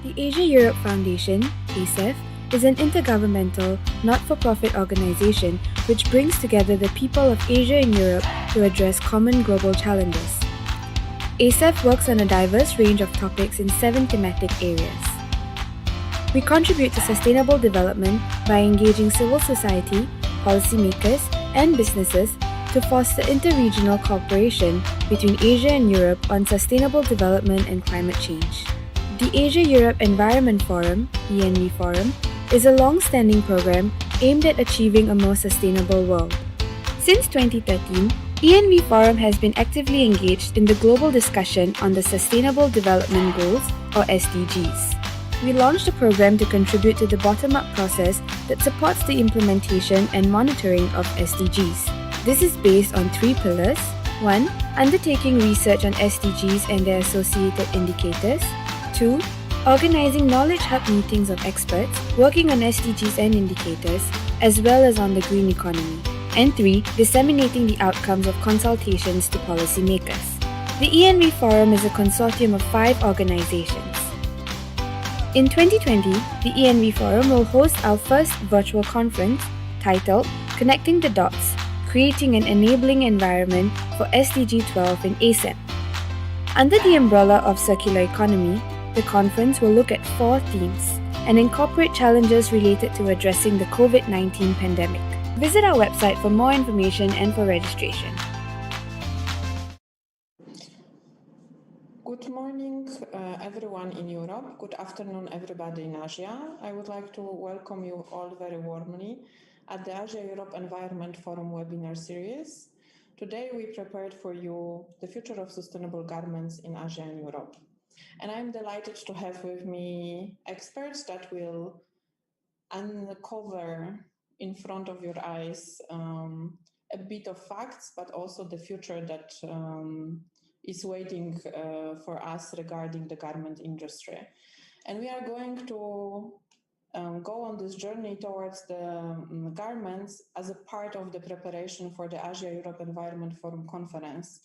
The Asia-Europe Foundation, ASEF, is an intergovernmental, not-for-profit organization which brings together the people of Asia and Europe to address common global challenges. ASEF works on a diverse range of topics in 7 thematic areas. We contribute to sustainable development by engaging civil society, policymakers, and businesses to foster interregional cooperation between Asia and Europe on sustainable development and climate change. The Asia-Europe Environment Forum, ENV Forum, is a long-standing program aimed at achieving a more sustainable world. Since 2013, ENV Forum has been actively engaged in the global discussion on the Sustainable Development Goals, or SDGs. We launched a program to contribute to the bottom-up process that supports the implementation and monitoring of SDGs. This is based on 3 pillars. 1. Undertaking research on SDGs and their associated indicators. 2. Organizing knowledge hub meetings of experts working on SDGs and indicators, as well as on the green economy. And 3. Disseminating the outcomes of consultations to policymakers. The ENV Forum is a consortium of 5 organizations. In 2020, the ENV Forum will host our first virtual conference titled Connecting the Dots, Creating an Enabling Environment for SDG 12 in ASEP. Under the umbrella of circular economy, the conference will look at 4 themes and incorporate challenges related to addressing the COVID-19 pandemic. Visit our website for more information and for registration. Good morning, everyone in Europe. Good afternoon, everybody in Asia. I would like to welcome you all very warmly at the Asia-Europe Environment Forum webinar series. Today, we prepared for you the future of sustainable garments in Asia and Europe. And I'm delighted to have with me experts that will uncover in front of your eyes a bit of facts, but also the future that is waiting for us regarding the garment industry. And we are going to go on this journey towards the garments as a part of the preparation for the Asia-Europe Environment Forum conference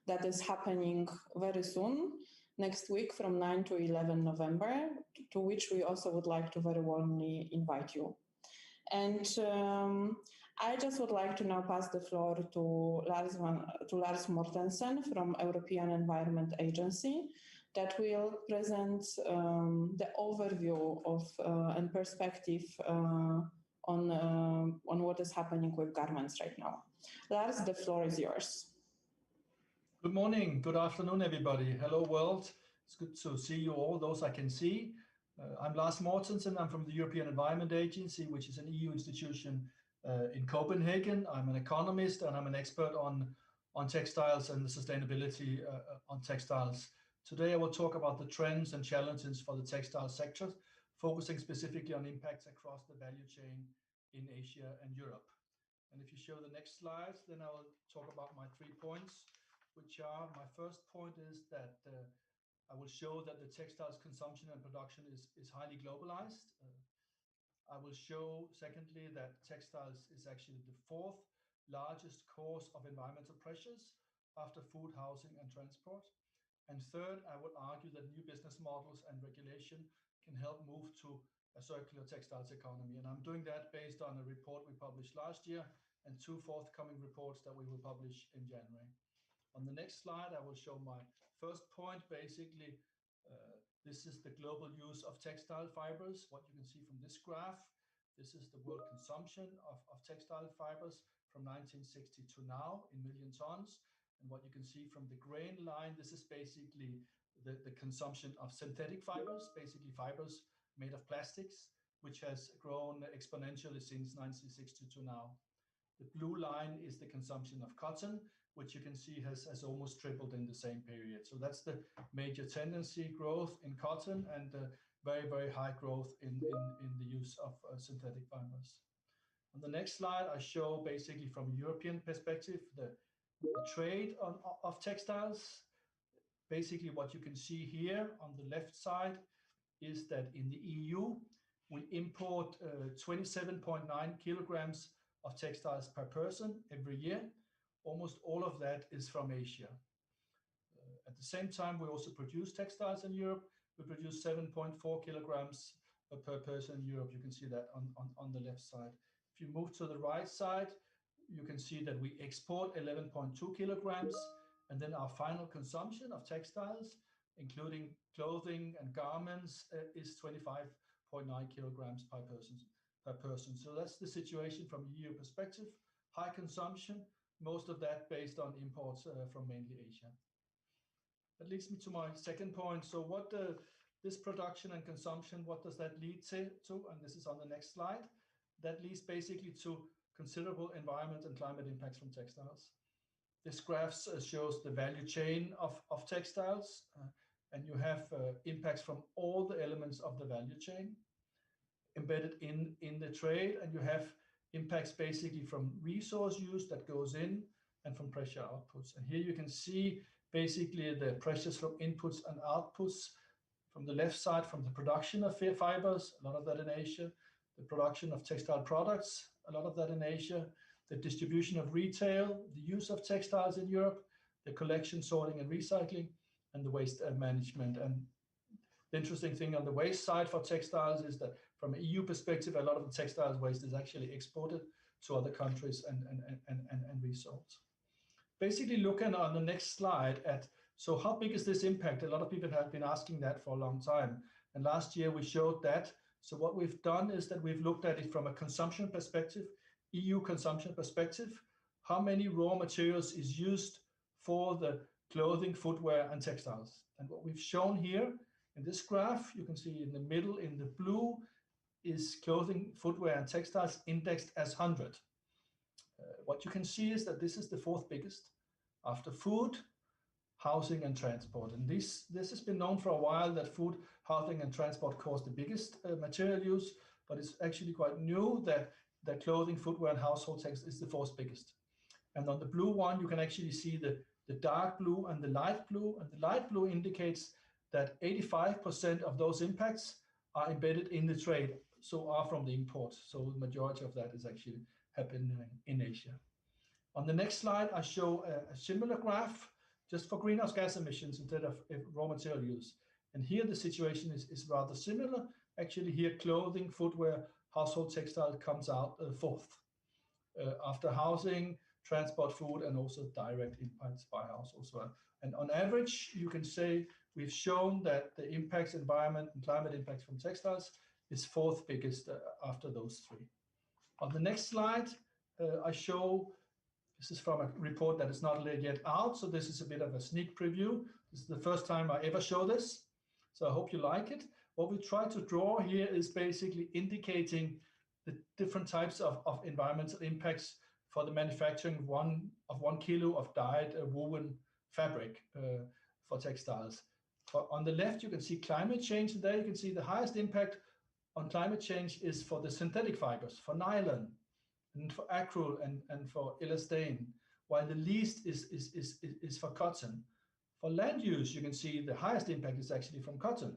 that is happening very soon, next week from 9 to 11 November, to which we also would like to very warmly invite you. And I just would like to now pass the floor to Lars Mortensen from European Environment Agency that will present the overview of and perspective on what is happening with garments right now. Lars, the floor is yours. Good morning, good afternoon, everybody. Hello, world. It's good to see you all, those I can see. I'm Lars Mortensen. I'm from the European Environment Agency, which is an EU institution in Copenhagen. I'm an economist and I'm an expert on textiles and the sustainability on textiles. Today I will talk about the trends and challenges for the textile sector, focusing specifically on impacts across the value chain in Asia and Europe. And if you show the next slides, then I will talk about my 3 points, which are, my first point is that I will show that the textiles consumption and production is highly globalized. I will show, secondly, that textiles is actually the 4th largest cause of environmental pressures after food, housing, and transport. And third, I will argue that new business models and regulation can help move to a circular textiles economy. And I'm doing that based on a report we published last year and 2 forthcoming reports that we will publish in January. On the next slide, I will show my first point. Basically, this is the global use of textile fibers. What you can see from this graph, this is the world consumption of textile fibers from 1960 to now in million tons. And what you can see from the grain line, this is basically the consumption of synthetic fibers, basically fibers made of plastics, which has grown exponentially since 1960 to now. The blue line is the consumption of cotton, which you can see has almost tripled in the same period. So that's the major tendency, growth in cotton and very, very high growth in the use of synthetic fibers. On the next slide, I show basically from a European perspective, the trade of textiles. Basically what you can see here on the left side is that in the EU, we import 27.9 kilograms of textiles per person every year. Almost all of that is from Asia. At the same time, we also produce textiles in Europe, we produce 7.4 kilograms per person in Europe. You can see that on the left side. If you move to the right side, you can see that we export 11.2 kilograms, and then our final consumption of textiles, including clothing and garments, is 25.9 kilograms per person. So that's the situation from EU perspective. High consumption, most of that based on imports from mainly Asia. That leads me to my second point. So what this production and consumption, what does that lead to? And this is on the next slide. That leads basically to considerable environment and climate impacts from textiles. This graph shows the value chain of textiles, and you have impacts from all the elements of the value chain embedded in the trade, and you have impacts basically from resource use that goes in and from pressure outputs. And here you can see basically the pressures from inputs and outputs. From the left side, from the production of fibers, a lot of that in Asia, the production of textile products, a lot of that in Asia, the distribution of retail, the use of textiles in Europe, the collection, sorting and recycling, and the waste management. And the interesting thing on the waste side for textiles is that from an EU perspective, a lot of the textiles waste is actually exported to other countries and resold. Basically looking on the next slide at, so how big is this impact? A lot of people have been asking that for a long time. And last year we showed that. So what we've done is that we've looked at it from a consumption perspective, EU consumption perspective, how many raw materials is used for the clothing, footwear, and textiles. And what we've shown here in this graph, you can see in the middle in the blue is clothing, footwear, and textiles indexed as 100. What you can see is that this is the fourth biggest after food, housing, and transport. And this has been known for a while that food, housing, and transport cause the biggest material use, but it's actually quite new that clothing, footwear, and household textiles is the fourth biggest. And on the blue one, you can actually see the dark blue and the light blue. And the light blue indicates that 85% of those impacts are embedded in the trade, so are from the import. So the majority of that is actually happening in Asia. On the next slide, I show a similar graph just for greenhouse gas emissions instead of raw material use. And here the situation is rather similar. Actually here clothing, footwear, household textile comes out fourth. After housing, transport, food, and also direct impacts by households as well. And on average, you can say we've shown that the impacts, environment and climate impacts from textiles is fourth biggest after those three. On the next slide, I show, this is from a report that is not yet out, so this is a bit of a sneak preview. This is the first time I ever show this, so I hope you like it. What we try to draw here is basically indicating the different types of environmental impacts for the manufacturing of 1 kilo of dyed woven fabric for textiles. On the left, you can see climate change, and there you can see the highest impact on climate change is for the synthetic fibers, for nylon, and for acryl and for elastane, while the least is for cotton. For land use, you can see the highest impact is actually from cotton.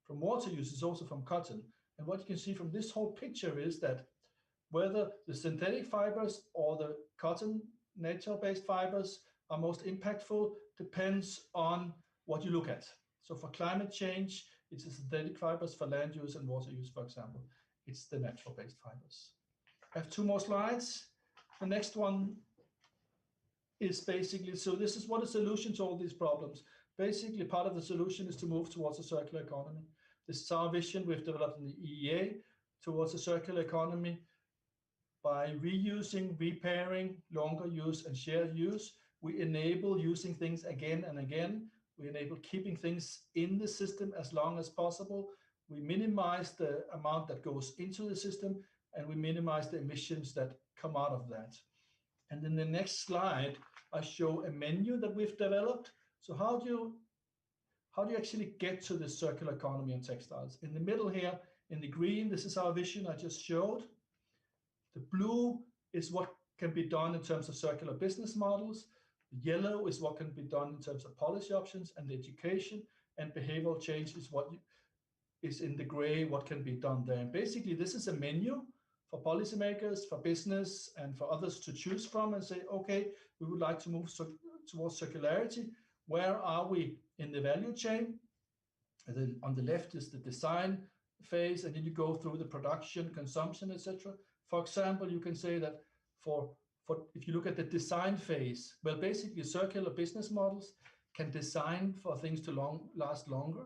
From water use is also from cotton. And what you can see from this whole picture is that whether the synthetic fibers or the cotton nature-based fibers are most impactful depends on what you look at. So for climate change, it's the synthetic fibers. For land use and water use, for example, it's the natural-based fibers. I have two more slides. The next one is basically, so this is what a solution to all these problems. Basically, part of the solution is to move towards a circular economy. This is our vision we've developed in the EEA towards a circular economy by reusing, repairing, longer use, and shared use. We enable using things again and again. We enable keeping things in the system as long as possible. We minimize the amount that goes into the system, and we minimize the emissions that come out of that. And in the next slide, I show a menu that we've developed. So how do you actually get to this circular economy and textiles? In the middle here, in the green, this is our vision I just showed. The blue is what can be done in terms of circular business models. The yellow is what can be done in terms of policy options, and the education and behavioral change is what is in the gray, what can be done there. And basically, this is a menu for policymakers, for business, and for others to choose from and say, okay, we would like to move towards circularity. Where are we in the value chain? On the left is the design phase, and then you go through the production, consumption, etc. For example, you can say that for if you look at the design phase, well, basically circular business models can design for things to last longer.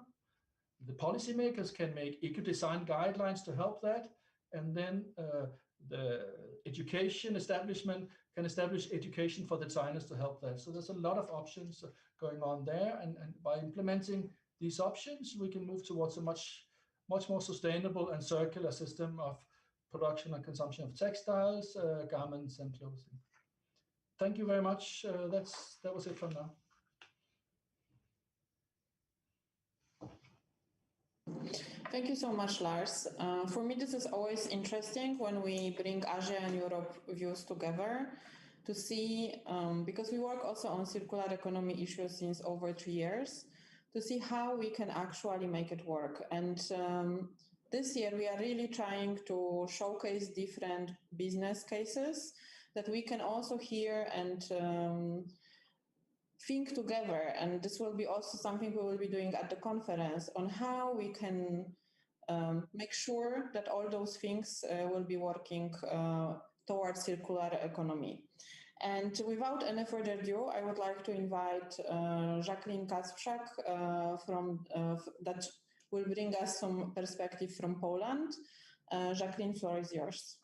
The policymakers can make eco-design guidelines to help that, and then the education establishment can establish education for the designers to help that. So there's a lot of options going on there, and by implementing these options, we can move towards a much more sustainable and circular system of production and consumption of textiles, garments, and clothing. Thank you very much. That was it from now. Thank you so much, Lars. For me, this is always interesting when we bring Asia and Europe views together to see, because we work also on circular economy issues since over 2 years, to see how we can actually make it work. And this year, we are really trying to showcase different business cases that we can also hear and think together. And this will be also something we will be doing at the conference on how we can make sure that all those things will be working towards circular economy. And without any further ado, I would like to invite Jacqueline Kasprzak that will bring us some perspective from Poland. Jacqueline, floor is yours.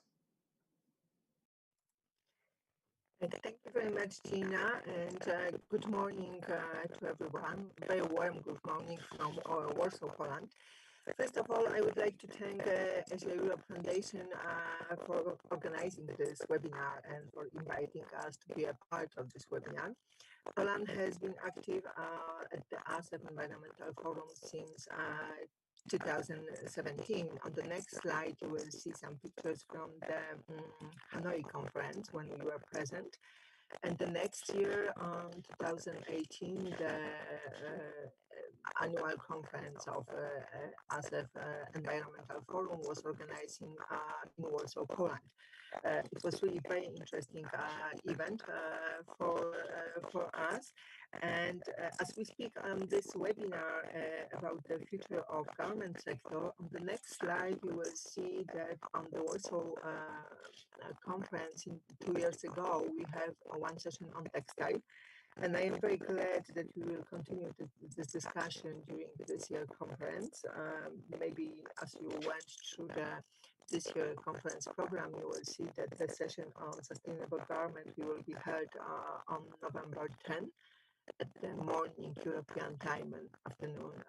Thank you very much, Gina, and good morning to everyone. Very warm good morning from Warsaw, Poland. First of all, I would like to thank Asia Europe Foundation for organizing this webinar and for inviting us to be a part of this webinar. Poland has been active at the ASEP Environmental Forum since 2017. On the next slide, you will see some pictures from the Hanoi conference when we were present. And the next year, 2018, the annual conference of ASEP Environmental Forum was organized in Warsaw, Poland. It was really very interesting event for us. And as we speak on this webinar about the future of garment sector, on the next slide you will see that on the Warsaw conference 2 years ago we have one session on textile. And I am very glad that we will continue this discussion during this year conference. Maybe as you went through this year conference program, you will see that the session on sustainable garment will be held on November 10 at the morning European time and afternoon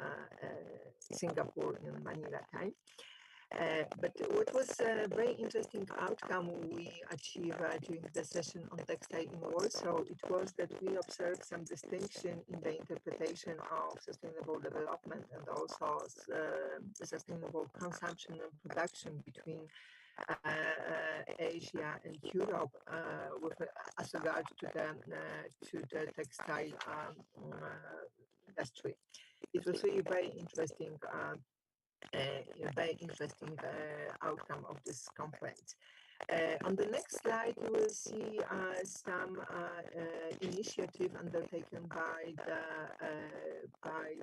Singapore and Manila time. But what was a very interesting outcome we achieved during the session on textile in Warsaw, it was that we observed some distinction in the interpretation of sustainable development and also the sustainable consumption and production between Asia and Europe with as regard to the textile industry. It was really very interesting outcome of this conference. On the next slide, you will see some initiative undertaken by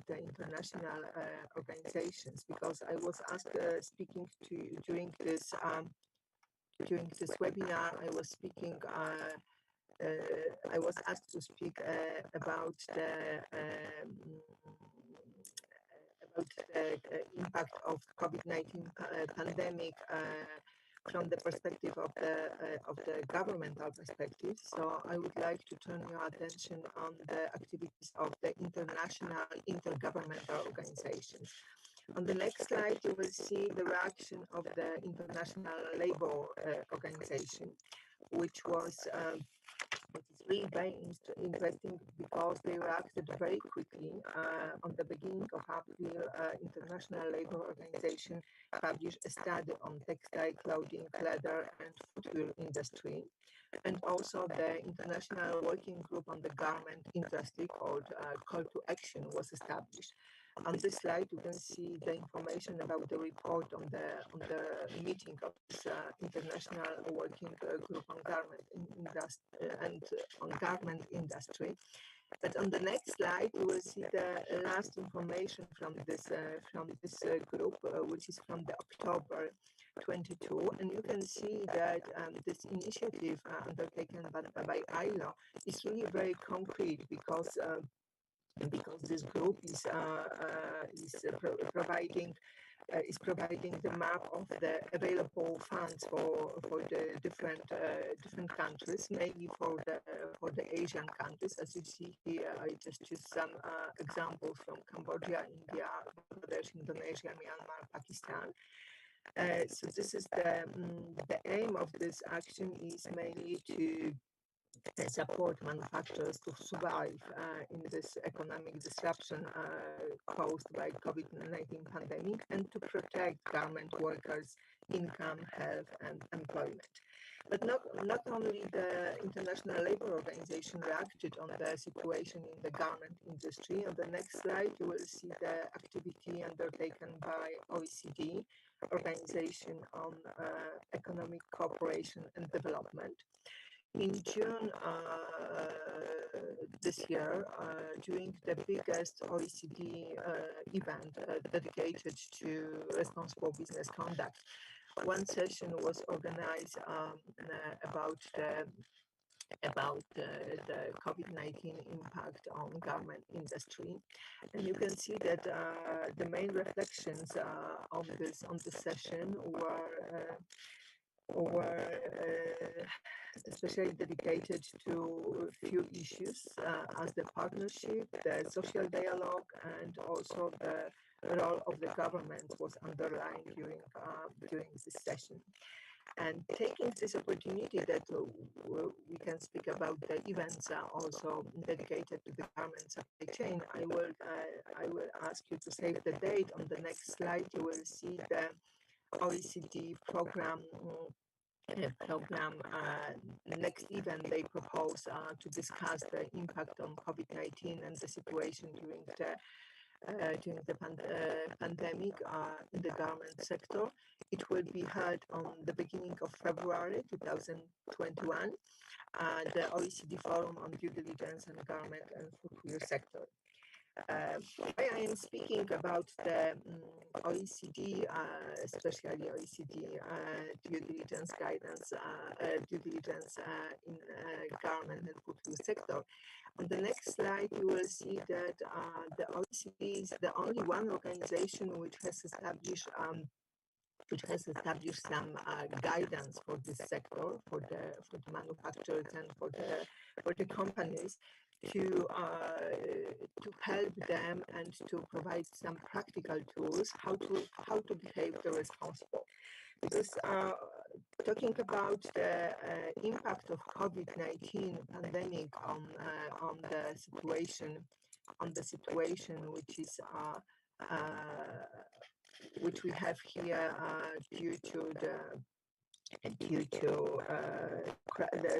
the international organizations. Because I was asked speaking to during this webinar, I was speaking. I was asked to speak about the impact of COVID-19 pandemic from the perspective of the governmental perspective. So I would like to turn your attention on the activities of the international intergovernmental organizations. On the next slide, you will see the reaction of the International Labour Organization, which was really very interesting because they reacted very quickly. On the beginning of April, International Labour Organization published a study on textile, clothing, leather and footwear industry. And also the International Working Group on the Garment Industry called Call to Action was established. On this slide, you can see the information about the report on the meeting of this International Working Group on Garment Industry and on Garment Industry. But on the next slide, you will see the last information from this group, which is from the October 22, and you can see that this initiative undertaken by ILO is really very concrete because this group is providing the map of the available funds for the different countries, mainly for the Asian countries. As you see here, I just choose some examples from Cambodia, India, Bangladesh, Indonesia, Myanmar, Pakistan. So this is the aim of this action is mainly to support manufacturers to survive in this economic disruption caused by COVID-19 pandemic, and to protect garment workers' income, health, and employment. But not only the International Labour Organization reacted on the situation in the garment industry. On the next slide, you will see the activity undertaken by OECD, Organization on Economic Cooperation and Development. In June this year, during the biggest OECD event dedicated to responsible business conduct, one session was organized about the COVID-19 impact on garment industry, and you can see that the main reflections on this session were especially dedicated to few issues as the partnership, the social dialogue, and also the role of the government was underlined during this session. And taking this opportunity that we can speak about the events also dedicated to the garment supply chain, I will ask you to save the date. On the next slide, you will see the OECD program. Next event they propose to discuss the impact on COVID-19 and the situation during the pandemic in the garment sector. It will be held on the beginning of February 2021, the OECD Forum on Due Diligence and Garment and Footwear Sector. Why I am speaking about the OECD, especially OECD due diligence guidance, due diligence in garment and footwear sector. On the next slide, you will see that the OECD is the only one organization which has established some guidance for this sector, for the manufacturers and for the companies, to help them and to provide some practical tools how to behave responsible. Because talking about the impact of COVID-19 pandemic on the situation which is which we have here due to the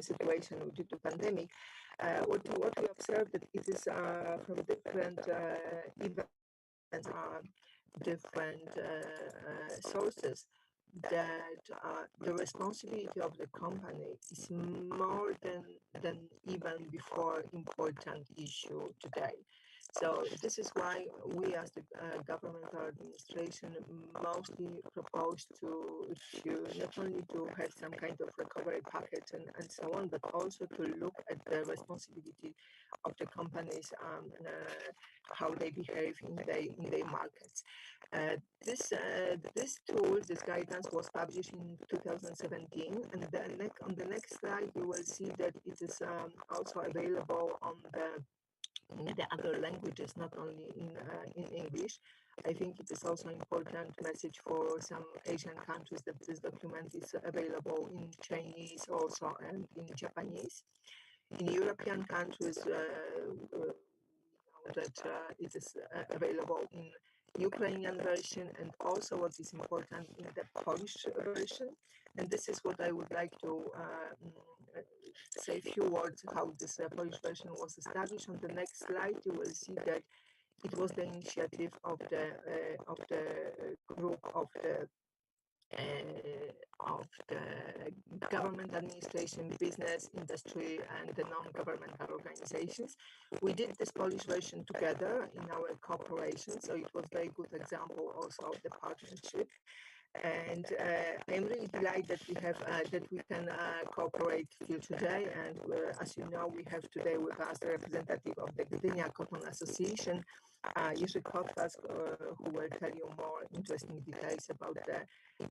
situation due to pandemic, what we observed that it is from different events, different sources, that the responsibility of the company is more than even before important issue today. So this is why we as the governmental administration mostly propose to not only to have some kind of recovery package and so on, but also to look at the responsibility of the companies, how they behave in their markets. This tool, this guidance was published in 2017, and then on the next slide you will see that it is also available on the other languages, not only in English. I think it is also an important message for some Asian countries that this document is available in Chinese also and in Japanese. In European countries, that it is available in Ukrainian version, and also what is important in the Polish version. And this is what I would like to say a few words how this Polish version was established. On the next slide, you will see that it was the initiative of the group of the of the government administration, business, industry, and the non-governmental organizations. We did this Polish version together in our cooperation, so it was a very good example also of the partnership. And I'm really delighted that we have that we can cooperate till today. And as you know, we have today with us the representative of the Gdynia Cotton Association, Jerzy Kotlas, who will tell you more interesting details about the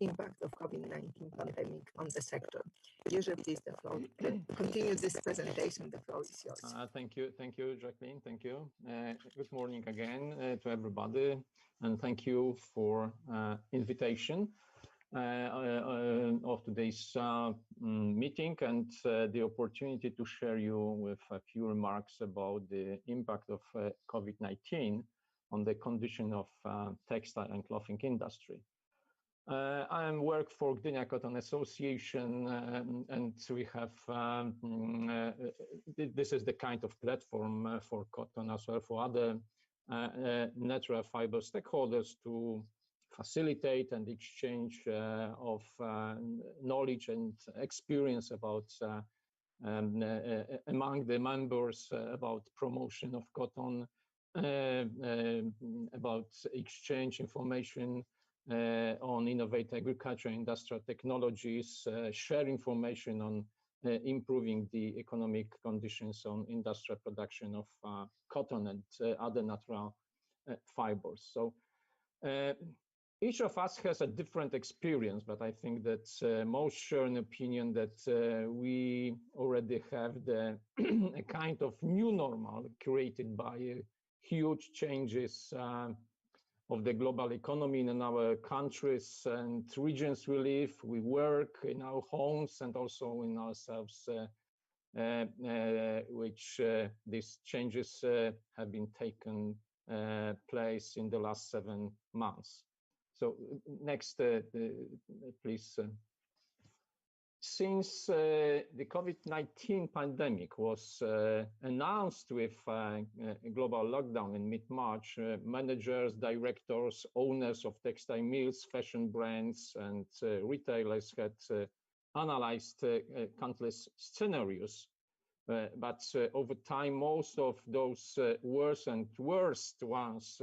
impact of COVID-19 pandemic on the sector. Jerzy, please, the floor. Continue this presentation. The floor is yours. Thank you, Jacqueline. Thank you. Good morning again to everybody, and thank you for invitation of today's meeting and the opportunity to share you with a few remarks about the impact of COVID-19 on the condition of textile and clothing industry. I work for Gdynia Cotton Association, and we have this is the kind of platform for cotton as well for other natural fiber stakeholders to facilitate and exchange of knowledge and experience about among the members about promotion of cotton, about exchange information on innovative agriculture, industrial technologies, share information on improving the economic conditions on industrial production of cotton and other natural fibers. So each of us has a different experience, but I think that most share an opinion that we already have the a kind of new normal created by huge changes of the global economy in our countries and regions we live, we work in our homes and also in ourselves, which these changes have been taken place in the last 7 months. So next, please. Since the COVID-19 pandemic was announced with a global lockdown in mid-March, managers, directors, owners of textile mills, fashion brands, and retailers had analyzed countless scenarios. But over time, most of those worst and worst ones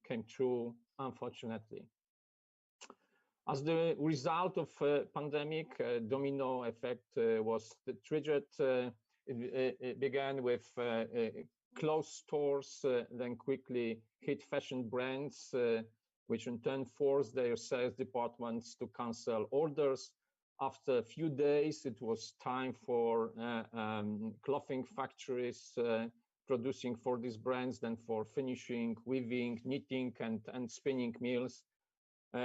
came true, unfortunately. As the result of pandemic, domino effect was triggered. It began with closed stores, then quickly hit fashion brands, which in turn forced their sales departments to cancel orders. After a few days, it was time for clothing factories producing for these brands, then for finishing, weaving, knitting, and spinning mills.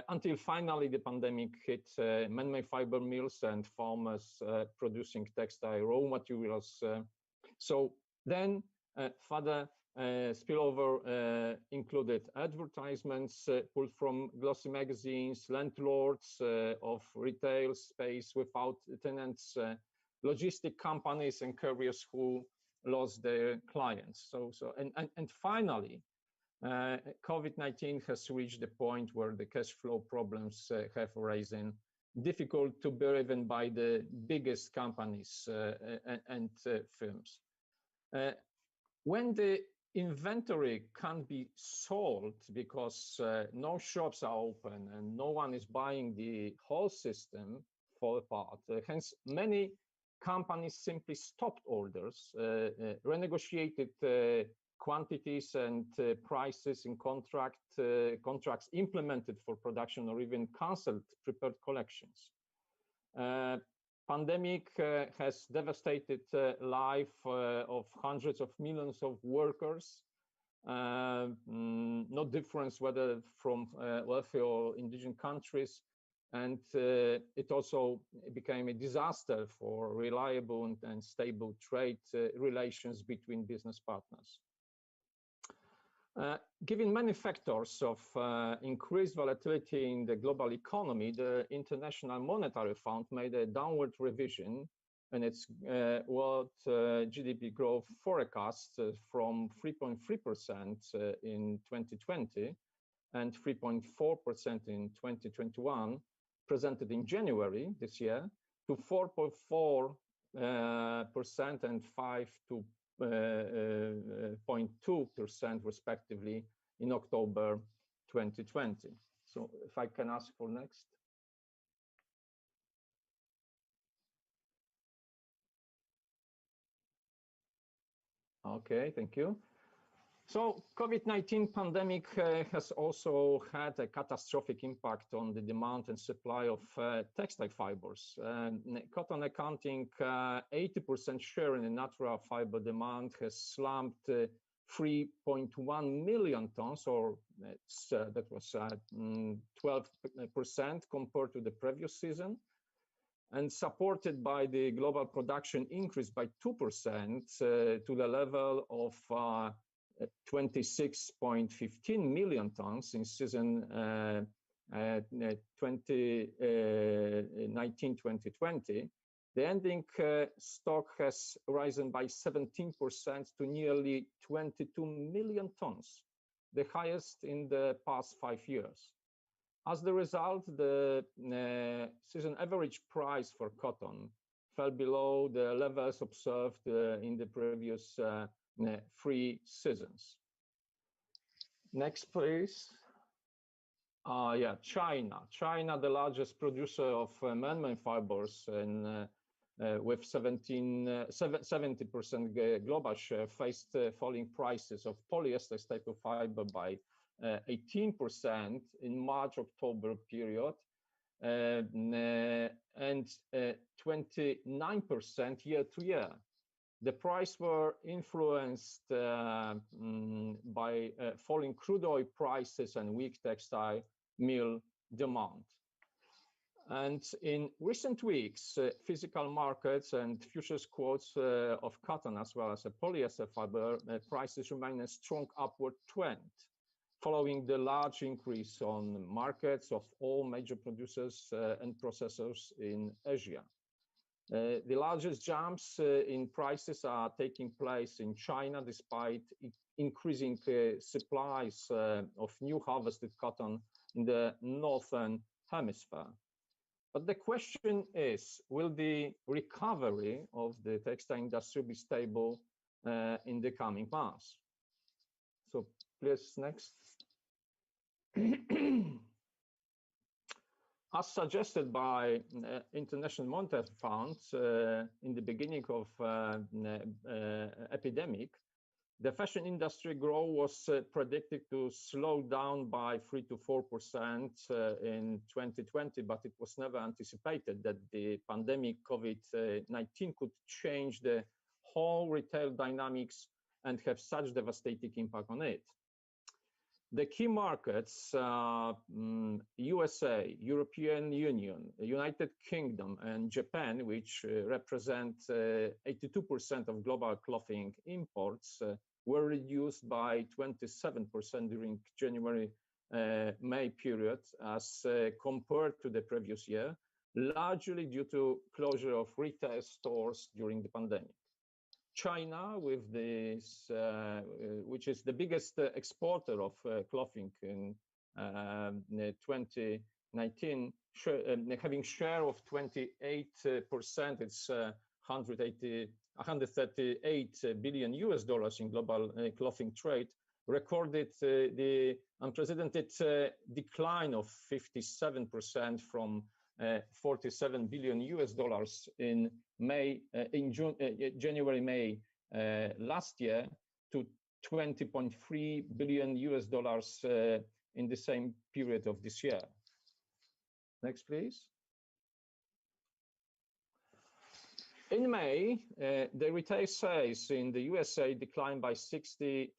Until finally the pandemic hit man-made fiber mills and farmers producing textile raw materials. So then further spillover included advertisements pulled from glossy magazines, landlords of retail space without tenants, logistic companies and couriers who lost their clients. And finally, COVID-19 has reached the point where the cash flow problems have arisen, difficult to bear even by the biggest companies and firms. When the inventory can't be sold because no shops are open and no one is buying, the whole system fall apart. Hence, many companies simply stopped orders, renegotiated quantities and prices in contracts implemented for production, or even canceled prepared collections. Pandemic has devastated life of hundreds of millions of workers. No difference whether from wealthy or indigenous countries. And it also became a disaster for reliable and stable trade relations between business partners. Given many factors of increased volatility in the global economy, the International Monetary Fund made a downward revision in its world GDP growth forecast from 3.3% in 2020 and 3.4% in 2021 presented in January this year to 4.4% and 5.2% respectively in October 2020. So if I can ask for next. Okay, thank you. So COVID-19 pandemic has also had a catastrophic impact on the demand and supply of textile fibers. Cotton accounting 80% share in the natural fiber demand has slumped 3.1 million tons, or that was 12% compared to the previous season. And supported by the global production increase by 2% to the level of 26.15 million tons in season 2019-2020, the ending stock has risen by 17% to nearly 22 million tons, the highest in the past 5 years. As the result, the season average price for cotton fell below the levels observed in the previous 3 seasons. Next, please. Yeah, China. China, the largest producer of man-made fibers, and with 70% global share, faced falling prices of polyester staple fiber by 18% in March-October period, and 29% year-to-year. The price were influenced by falling crude oil prices and weak textile mill demand. And in recent weeks, physical markets and futures quotes of cotton as well as polyester fiber prices remain a strong upward trend, following the large increase on markets of all major producers and processors in Asia. The largest jumps in prices are taking place in China, despite increasing supplies of new harvested cotton in the northern hemisphere. But the question is, will the recovery of the textile industry be stable in the coming months? So please, next. As suggested by International Monetary Fund in the beginning of epidemic, the fashion industry growth was predicted to slow down by 3 to 4% in 2020, but it was never anticipated that the pandemic COVID-19 could change the whole retail dynamics and have such devastating impact on it. The key markets, USA, European Union, United Kingdom, and Japan, which represent 82% of global clothing imports, were reduced by 27% during January-May period as compared to the previous year, largely due to closure of retail stores during the pandemic. China, with this, which is the biggest exporter of clothing in 2019, having share of 28%, it's 138 billion US dollars in global clothing trade, recorded the unprecedented decline of 57% from 47 billion US dollars in January-May last year to 20.3 billion US dollars in the same period of this year. Next, please. In May, the retail sales in the USA declined by 63%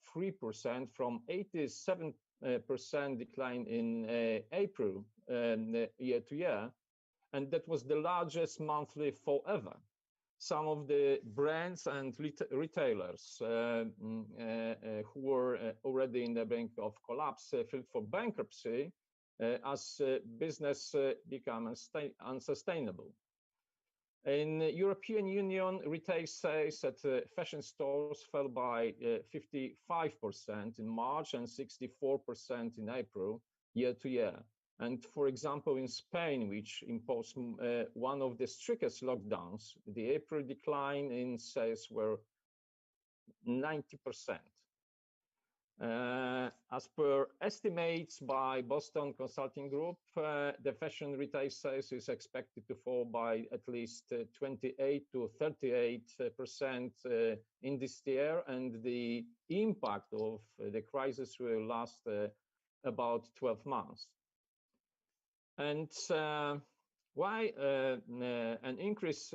from 87% decline in April year to year, and that was the largest monthly fall ever. Some of the brands and retailers who were already in the brink of collapse filed for bankruptcy as business became unsustainable. In the European Union, retail sales at fashion stores fell by 55% in March and 64% in April, year to year. And for example, in Spain, which imposed one of the strictest lockdowns, the April decline in sales were 90%. As per estimates by Boston Consulting Group, the fashion retail sales is expected to fall by at least 28 to 38% in this year, and the impact of the crisis will last about 12 months. And why an increase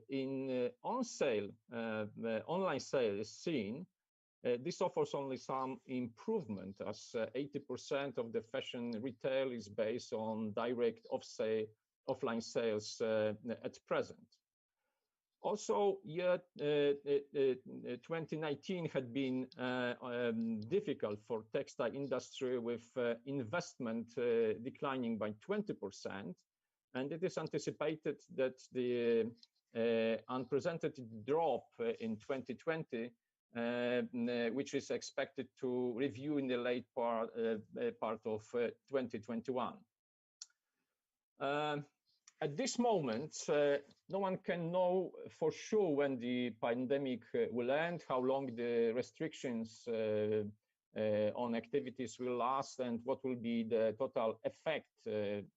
in online sale is seen? This offers only some improvement, as 80% of the fashion retail is based on direct offline sales at present. Also, year 2019 had been difficult for textile industry, with investment declining by 20%, and it is anticipated that the unprecedented drop in 2020, which is expected to review in the late part of 2021. At this moment, no one can know for sure when the pandemic will end, how long the restrictions on activities will last, and what will be the total effect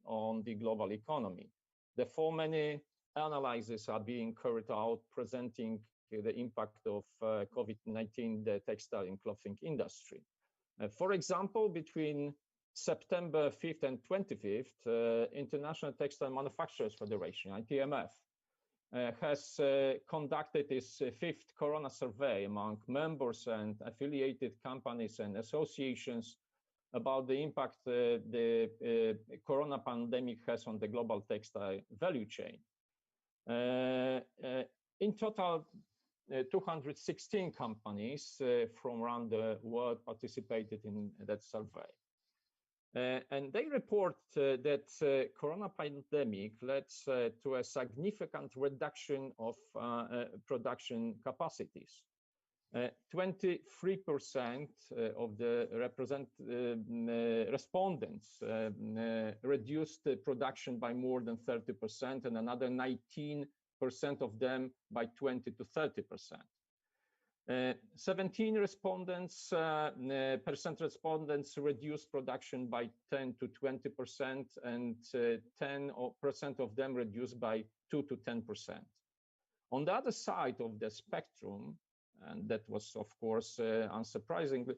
on the global economy. Therefore, many analyses are being carried out presenting the impact of COVID-19, the textile and clothing industry. For example, between September 5th and 25th, International Textile Manufacturers Federation, ITMF, has conducted its 5th Corona survey among members and affiliated companies and associations about the impact the Corona pandemic has on the global textile value chain. In total, 216 companies from around the world participated in that survey. And they report that Corona pandemic led to a significant reduction of production capacities. 23% of the respondents reduced production by more than 30%, and another 19% of them by 20 to 30%. 17 respondents reduced production by 10 to 20%, and 10% of them reduced by 2 to 10%. On the other side of the spectrum, and that was of course unsurprising,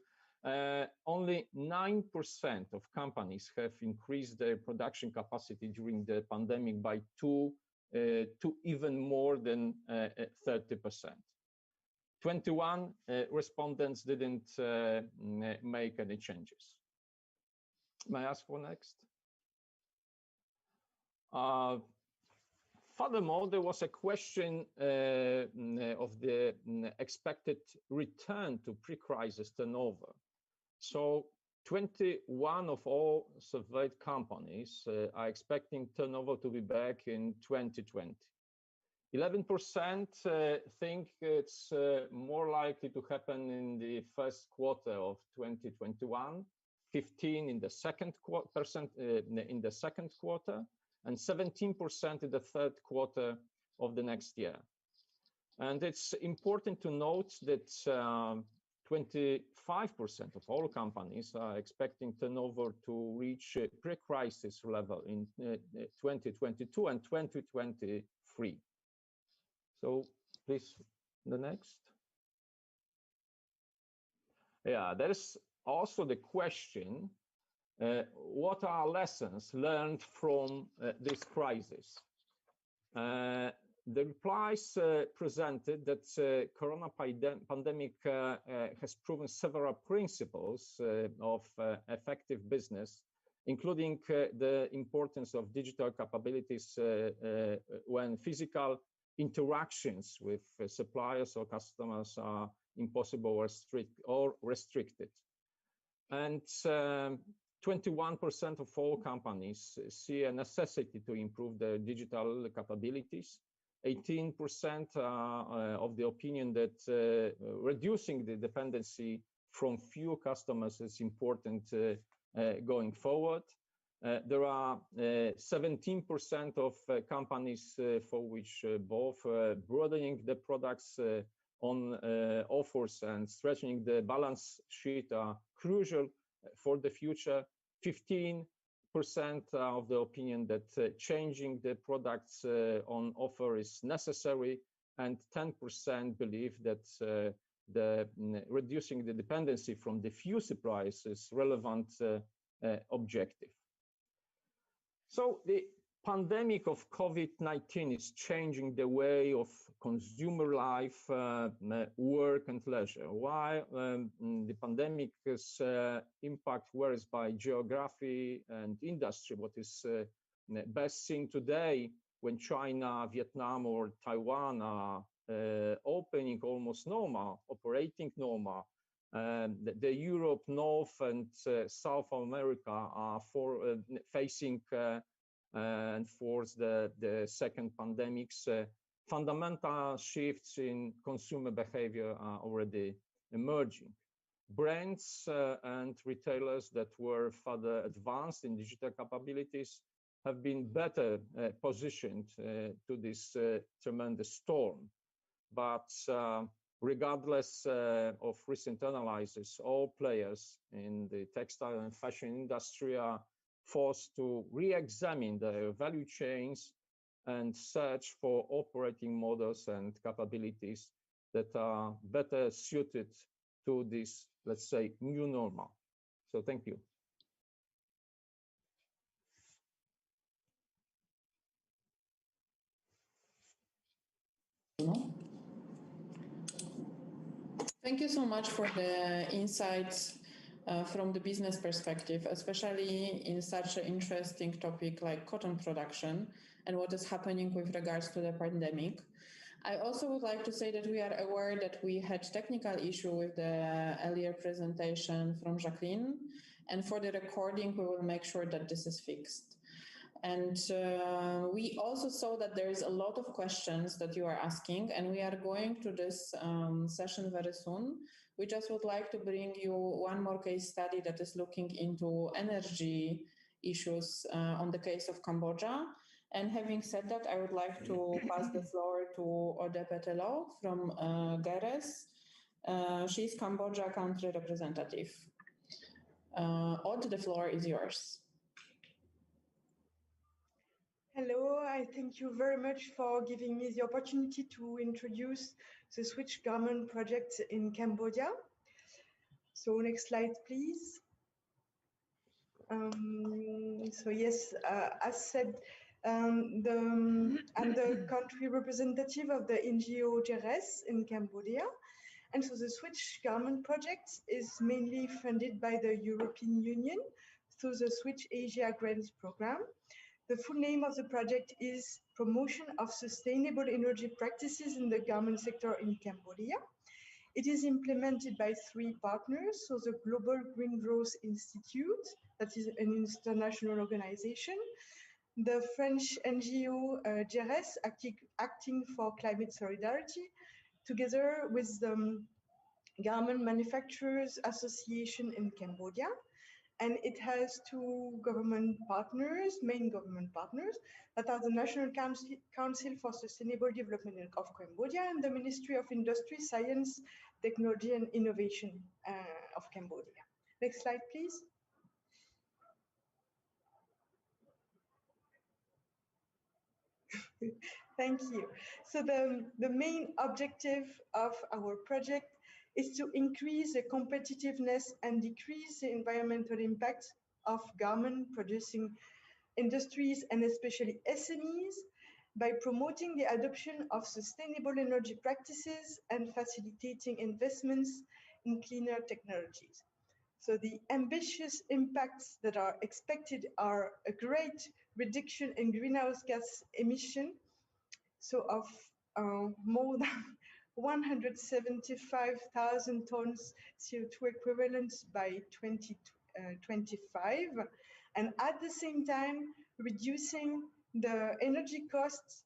only 9% of companies have increased their production capacity during the pandemic by 2 to even more than 30%. 21 respondents didn't make any changes. May I ask for next? Furthermore, there was a question of the expected return to pre-crisis turnover. So 21 of all surveyed companies are expecting turnover to be back in 2020. 11% think it's more likely to happen in the first quarter of 2021, 15% in the second quarter, and 17% in the third quarter of the next year. And it's important to note that 25% of all companies are expecting turnover to reach pre-crisis level in 2022 and 2023. So please, the next. Yeah, there is also the question, what are lessons learned from this crisis? The replies presented that Corona pandemic has proven several principles of effective business, including the importance of digital capabilities when physical interactions with suppliers or customers are impossible or restricted. And 21% of all companies see a necessity to improve their digital capabilities. 18% are of the opinion that reducing the dependency from few customers is important going forward. There are 17% of companies for which both broadening the products on offers and stretching the balance sheet are crucial for the future. 15% of the opinion that changing the products on offer is necessary, and 10% believe that reducing the dependency from the few suppliers is relevant objective. So the pandemic of COVID-19 is changing the way of consumer life, work and leisure. While the pandemic's impact varies by geography and industry, what is best seen today when China, Vietnam or Taiwan are opening almost normal, operating normal, the Europe, North and South America are facing and force the second pandemics. Fundamental shifts in consumer behavior are already emerging. Brands and retailers that were further advanced in digital capabilities have been better positioned to this tremendous storm. But regardless of recent analysis, all players in the textile and fashion industry are forced to re-examine their value chains and search for operating models and capabilities that are better suited to this, let's say, new normal. So thank you. Thank you so much for the insights from the business perspective, especially in such an interesting topic like cotton production and what is happening with regards to the pandemic. I also would like to say that we are aware that we had technical issue with the earlier presentation from Jacqueline, and for the recording, we will make sure that this is fixed. And we also saw that there is a lot of questions that you are asking, and we are going to this session very soon. We just would like to bring you one more case study that is looking into energy issues on the case of Cambodia. And having said that, I would like to pass the floor to Ode Petelo from GERES. She's Cambodia country representative. Ode, the floor is yours. Hello, I thank you very much for giving me the opportunity to introduce the Switch Garment project in Cambodia. So next slide, please. So yes, as said, I'm the country representative of the NGO GERES in Cambodia. And so the Switch Garment project is mainly funded by the European Union through the Switch Asia Grants Program. The full name of the project is Promotion of Sustainable Energy Practices in the Garment Sector in Cambodia. It is implemented by 3 partners, so the Global Green Growth Institute, that is an international organization, the French NGO GERES, acting for climate solidarity, together with the Garment Manufacturers Association in Cambodia. And it has 2 government partners, main government partners, that are the National Council for Sustainable Development of Cambodia and the Ministry of Industry, Science, Technology and Innovation of Cambodia. Next slide, please. Thank you. So the main objective of our project is to increase the competitiveness and decrease the environmental impact of garment producing industries and especially SMEs by promoting the adoption of sustainable energy practices and facilitating investments in cleaner technologies. So the ambitious impacts that are expected are a great reduction in greenhouse gas emission, so of more than 175,000 tons CO2 equivalents by 2025, and at the same time reducing the energy costs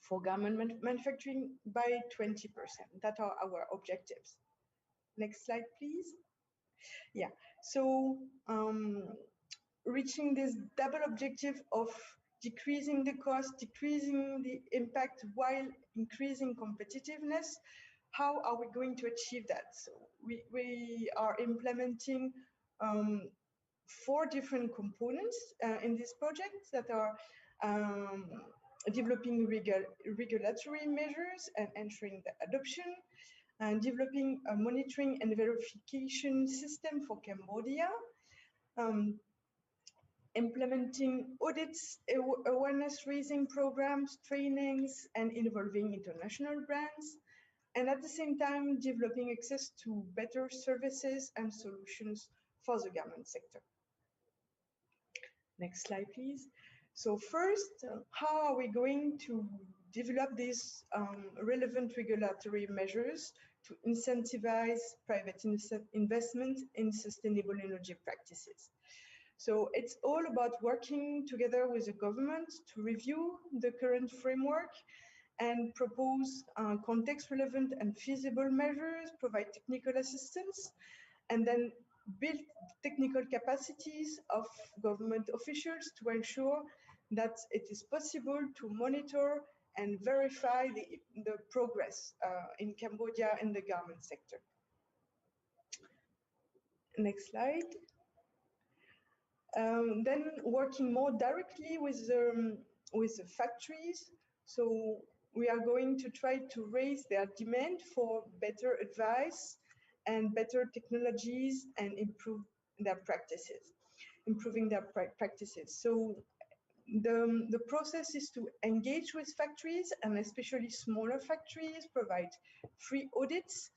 for garment manufacturing by 20%. That are our objectives. Next slide, please. Yeah, so reaching this double objective of decreasing the cost, decreasing the impact while increasing competitiveness. How are we going to achieve that? So we are implementing 4 different components in this project that are developing regulatory measures and ensuring the adoption, and developing a monitoring and verification system for Cambodia, implementing audits, awareness raising programs, trainings, and involving international brands, and at the same time developing access to better services and solutions for the garment sector. Next slide, please. So first, how are we going to develop these relevant regulatory measures to incentivize private investment in sustainable energy practices? So it's all about working together with the government to review the current framework and propose context-relevant and feasible measures, provide technical assistance, and then build technical capacities of government officials to ensure that it is possible to monitor and verify the progress in Cambodia in the garment sector. Next slide. Then working more directly with the factories. So we are going to try to raise their demand for better advice and better technologies and improving their practices. So the process is to engage with factories, and especially smaller factories, provide free audits,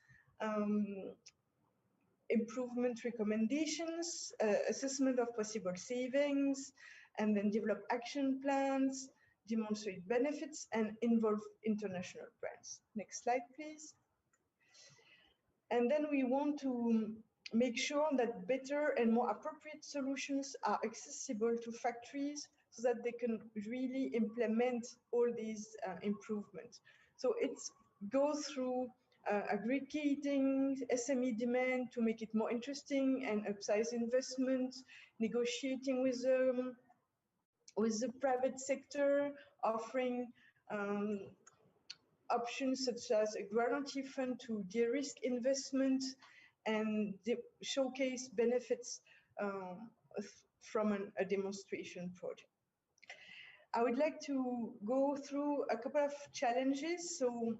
improvement recommendations, assessment of possible savings, and then develop action plans, demonstrate benefits, and involve international brands. Next slide, please. And then we want to make sure that better and more appropriate solutions are accessible to factories so that they can really implement all these improvements. So it goes through aggregating SME demand to make it more interesting and upsize investments, negotiating with the private sector, offering options such as a guarantee fund to de-risk investment and showcase benefits from a demonstration project. I would like to go through a couple of challenges. So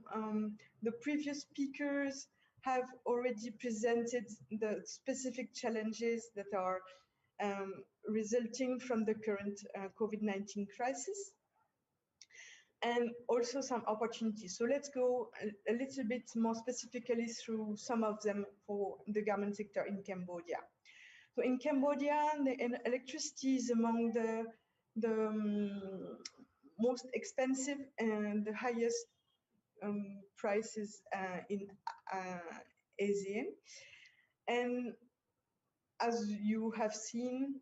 the previous speakers have already presented the specific challenges that are resulting from the current COVID-19 crisis, and also some opportunities. So let's go a little bit more specifically through some of them for the garment sector in Cambodia. So in Cambodia, the electricity is among the most expensive and the highest prices in ASEAN. And as you have seen,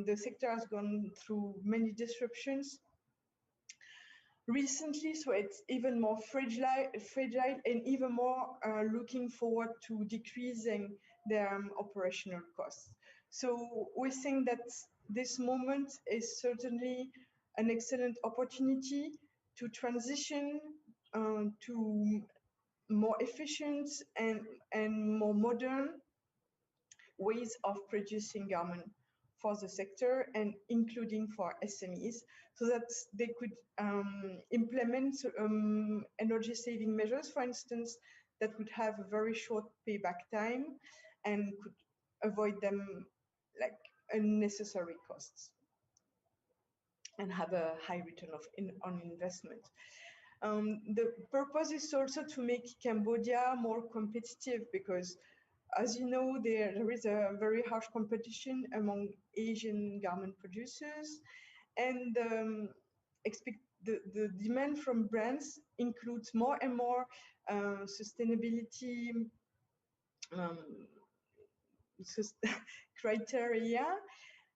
the sector has gone through many disruptions recently, so it's even more fragile and even more looking forward to decreasing their operational costs. So we think that this moment is certainly an excellent opportunity to transition to more efficient and more modern ways of producing garment for the sector, and including for SMEs, so that they could implement energy saving measures, for instance, that would have a very short payback time and could avoid them like unnecessary costs and have a high return on investment. The purpose is also to make Cambodia more competitive, because as you know, there is a very harsh competition among Asian garment producers, and the demand from brands includes more and more sustainability criteria,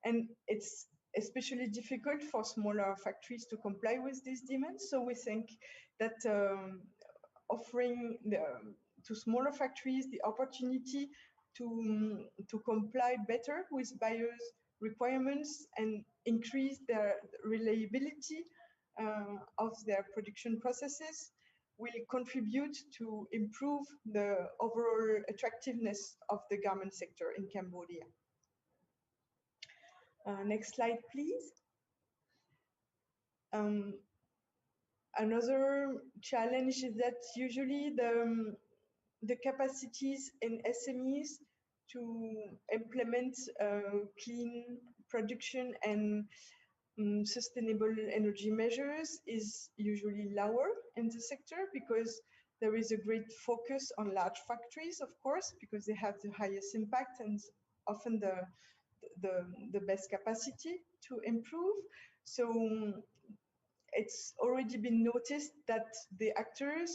and it's especially difficult for smaller factories to comply with these demands. So we think that offering to smaller factories the opportunity to comply better with buyers' requirements and increase their reliability of their production processes will contribute to improve the overall attractiveness of the garment sector in Cambodia. Next slide, please. Another challenge is that usually the capacities in SMEs to implement clean production and sustainable energy measures is usually lower in the sector because there is a great focus on large factories, of course, because they have the highest impact and often the best capacity to improve. So it's already been noticed that the actors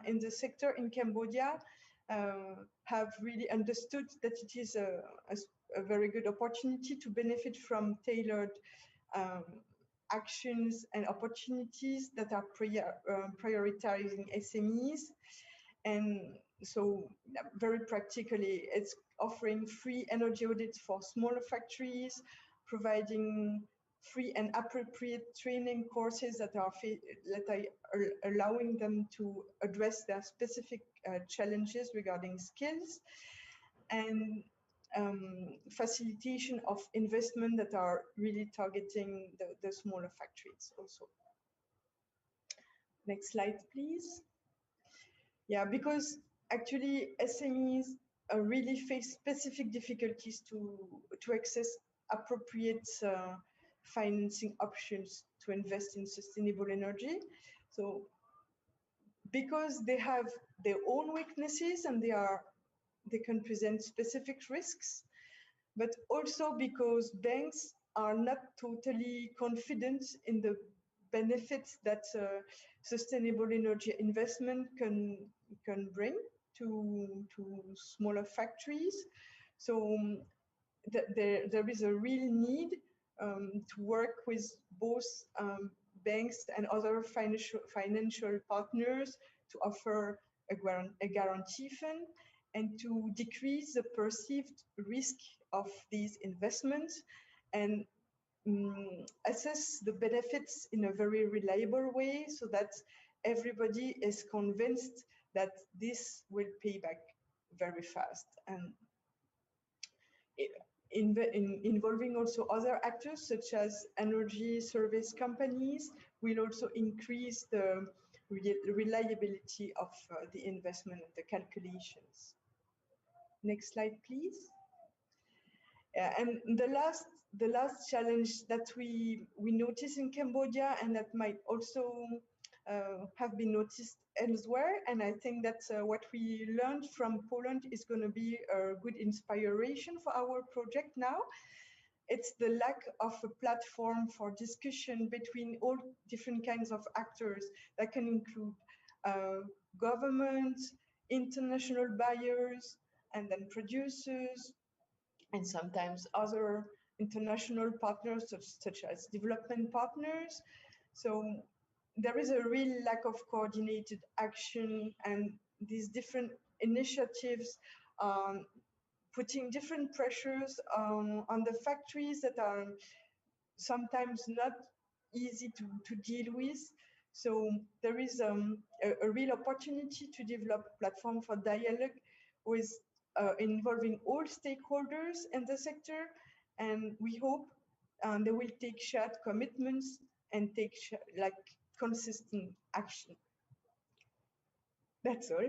in the sector in Cambodia have really understood that it is a very good opportunity to benefit from tailored actions and opportunities that are prioritizing SMEs. And so very practically, it's offering free energy audits for smaller factories, providing free and appropriate training courses that are allowing them to address their specific challenges regarding skills, and facilitation of investment that are really targeting the smaller factories also. Next slide, please. Yeah, because actually SMEs really face specific difficulties to access appropriate financing options to invest in sustainable energy. So because they have their own weaknesses and they can present specific risks, but also because banks are not totally confident in the benefits that sustainable energy investment can bring to smaller factories. So there is a real need to work with both banks and other financial partners to offer a guarantee fund and to decrease the perceived risk of these investments and assess the benefits in a very reliable way so that everybody is convinced that this will pay back very fast. And involving also other actors such as energy service companies will also increase the reliability of the investment and the calculations. Next slide, please. And the last challenge that we notice in Cambodia, and that might also have been noticed elsewhere, and I think that what we learned from Poland is going to be a good inspiration for our project now. It's the lack of a platform for discussion between all different kinds of actors that can include governments, international buyers, and then producers, and sometimes other international partners such as development partners. So there is a real lack of coordinated action, and these different initiatives putting different pressures on the factories that are sometimes not easy to deal with. So there is a real opportunity to develop a platform for dialogue with involving all stakeholders in the sector, and we hope they will take shared commitments and take consistent action. That's all.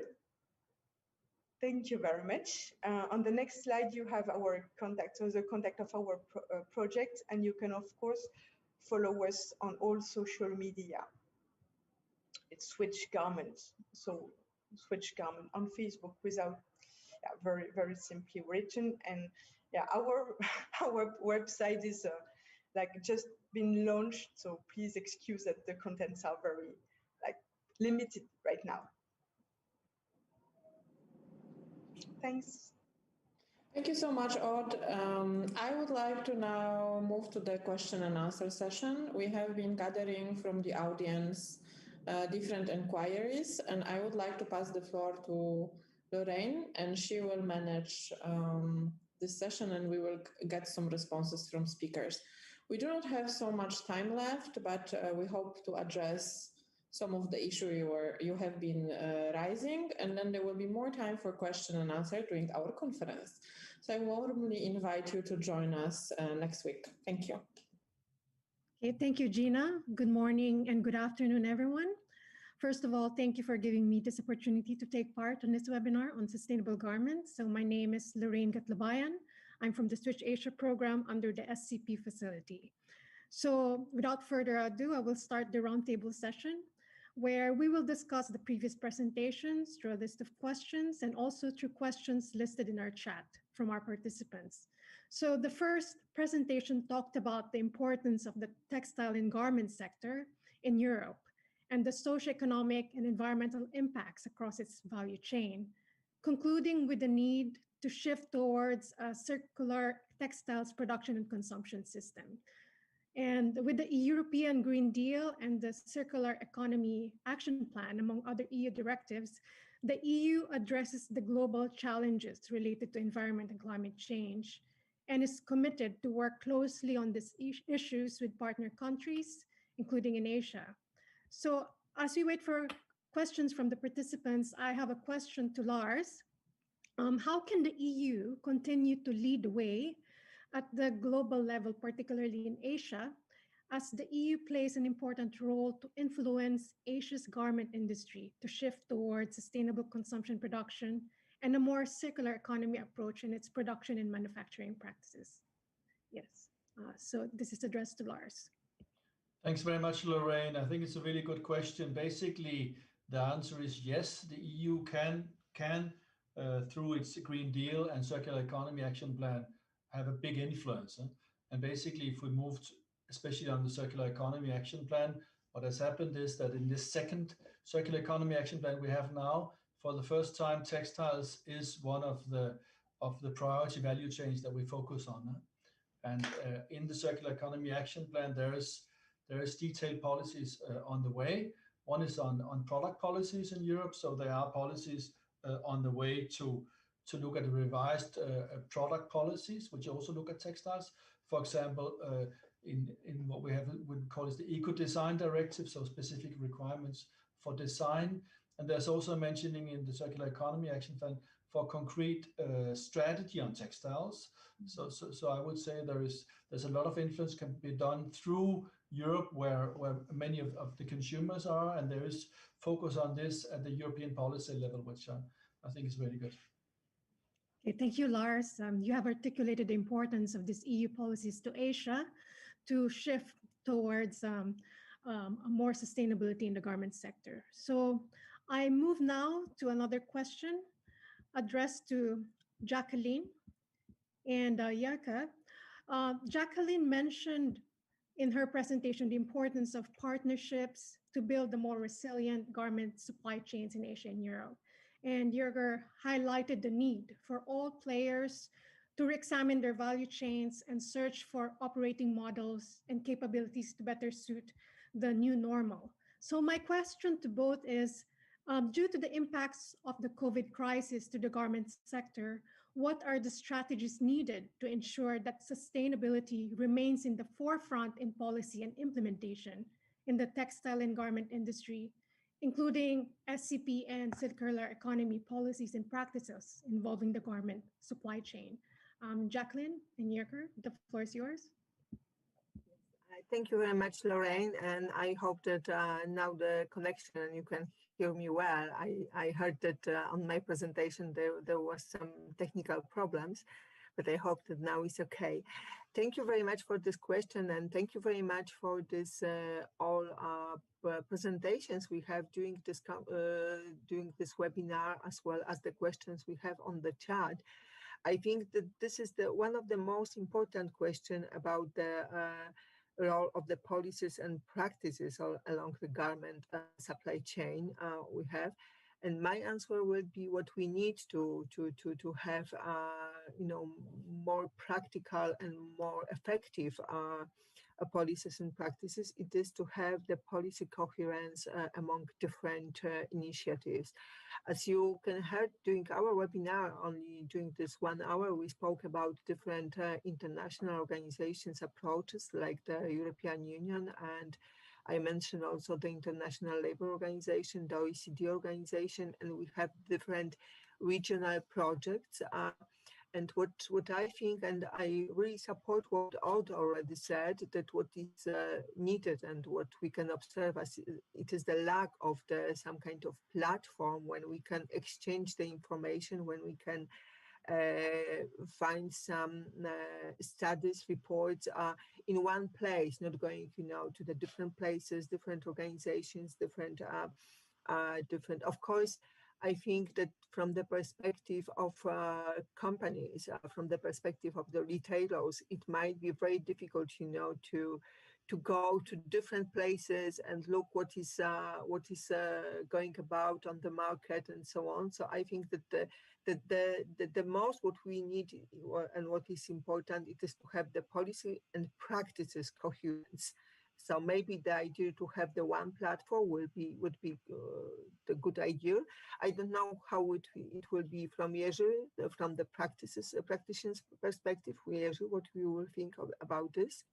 Thank you very much. On the next slide, you have our contact, so the contact of our project, and you can, of course, follow us on all social media. It's Switch Garment, so Switch Garment on Facebook without, very, very simply written. And yeah, our website is just been launched, so please excuse that the contents are very limited right now. Thanks. Thank you so much, Aude. I would like to now move to the question and answer session. We have been gathering from the audience different inquiries, and I would like to pass the floor to Loraine, and she will manage this session, and we will get some responses from speakers. We do not have so much time left, but we hope to address some of the issues you have been raising, and then there will be more time for question and answer during our conference. So I warmly invite you to join us next week. Thank you. Okay, thank you, Gina. Good morning and good afternoon, everyone. First of all, thank you for giving me this opportunity to take part on this webinar on sustainable garments. So my name is Loraine GATLABAYAN. I'm from the Switch Asia program under the SCP facility. So without further ado, I will start the roundtable session, where we will discuss the previous presentations through a list of questions and also through questions listed in our chat from our participants. So the first presentation talked about the importance of the textile and garment sector in Europe and the socioeconomic and environmental impacts across its value chain, concluding with the need to shift towards a circular textiles production and consumption system. And with the European Green Deal and the Circular Economy Action Plan, among other EU directives, the EU addresses the global challenges related to environment and climate change and is committed to work closely on these issues with partner countries, including in Asia. So as we wait for questions from the participants, I have a question to Lars. How can the EU continue to lead the way at the global level, particularly in Asia, as the EU plays an important role to influence Asia's garment industry to shift towards sustainable consumption production and a more circular economy approach in its production and manufacturing practices? Yes, so this is addressed to Lars. Thanks very much, Loraine. I think it's a really good question. Basically, the answer is yes, the EU can through its Green Deal and Circular Economy Action Plan, have a big influence. And basically, if we moved, especially on the Circular Economy Action Plan, what has happened is that in this second Circular Economy Action Plan we have now, for the first time, textiles is one of the priority value chains that we focus on. And in the Circular Economy Action Plan, there is detailed policies on the way. One is on product policies in Europe. So there are policies on the way to look at the revised product policies, which also look at textiles. For example, in what we call is the Eco-Design Directive, so specific requirements for design. And there's also mentioning in the Circular Economy Action Plan for concrete strategy on textiles. So I would say there's a lot of influence can be done through Europe, where many of the consumers are, and there is focus on this at the European policy level, which I think is really good. Okay, thank you, Lars. You have articulated the importance of these EU policies to Asia to shift towards more sustainability in the garment sector. So I move now to another question addressed to Jacqueline and Yaka. Jacqueline mentioned in her presentation the importance of partnerships to build a more resilient garment supply chains in Asia and Europe. And Jürger highlighted the need for all players to re-examine their value chains and search for operating models and capabilities to better suit the new normal. So my question to both is, due to the impacts of the COVID crisis to the garment sector, what are the strategies needed to ensure that sustainability remains in the forefront in policy and implementation in the textile and garment industry, including SCP and circular economy policies and practices involving the garment supply chain? Jacqueline and Jürger, the floor is yours. Thank you very much, Loraine, and I hope that now the connection and you can hear me well. I heard that on my presentation there was some technical problems, but I hope that now it's okay. Thank you very much for this question, and thank you very much for this all presentations we have during this webinar, as well as the questions we have on the chat. I think that this is one of the most important questions about the role of the policies and practices along the garment supply chain we have. And my answer will be what we need to have, more practical and more effective policies and practices. It is to have the policy coherence among different initiatives. As you can heard during our webinar, only during this 1 hour, we spoke about different international organizations' approaches, like the European Union, and I mentioned also the International Labour Organization, the OECD organization, and we have different regional projects. And what I think, and I really support what Odd already said, that what is needed and what we can observe as it is the lack of some kind of platform when we can exchange the information, when we can find some studies, reports in one place, not going, to the different places, different organizations, different. Of course, I think that from the perspective of companies, from the perspective of the retailers, it might be very difficult, to go to different places and look what is going about on the market and so on. So I think that the most what we need and what is important, it is to have the policy and practices coherence. So maybe the idea to have the one platform would be the good idea. I don't know how it will be from Jerzy, from the practitioners perspective. Jerzy, what we will think about this?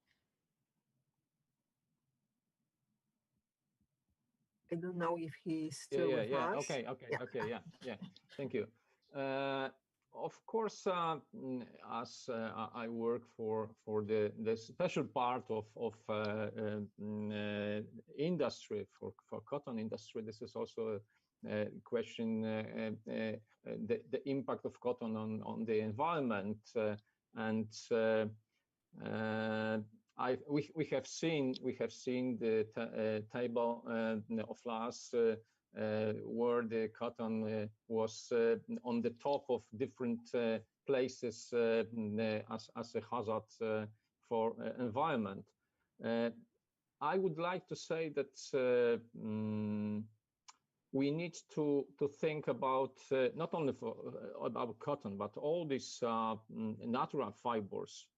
I don't know if he's still with us. Okay. Thank you. Of course, as I work for the special part of industry, for cotton industry, this is also a question, the impact of cotton on the environment, and we have seen the table of last where the cotton was on the top of different places as a hazard for environment. I would like to say that we need to think about not only about cotton, but all these natural fibers.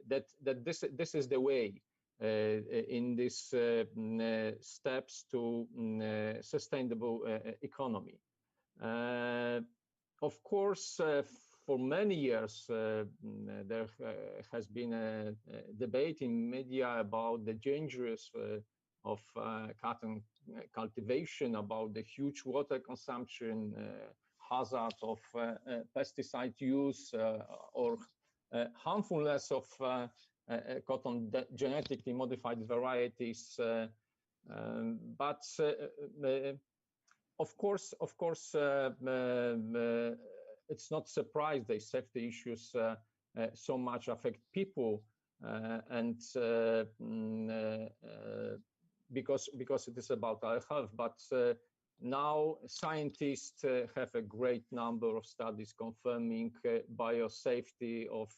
That this is the way in these steps to sustainable economy. Of course, for many years there has been a debate in media about the dangers of cotton cultivation, about the huge water consumption, hazard of pesticide use, or harmfulness of cotton genetically modified varieties. But of course, it's not surprised the safety issues so much affect people, and because it is about our health. But now scientists have a great number of studies confirming biosafety of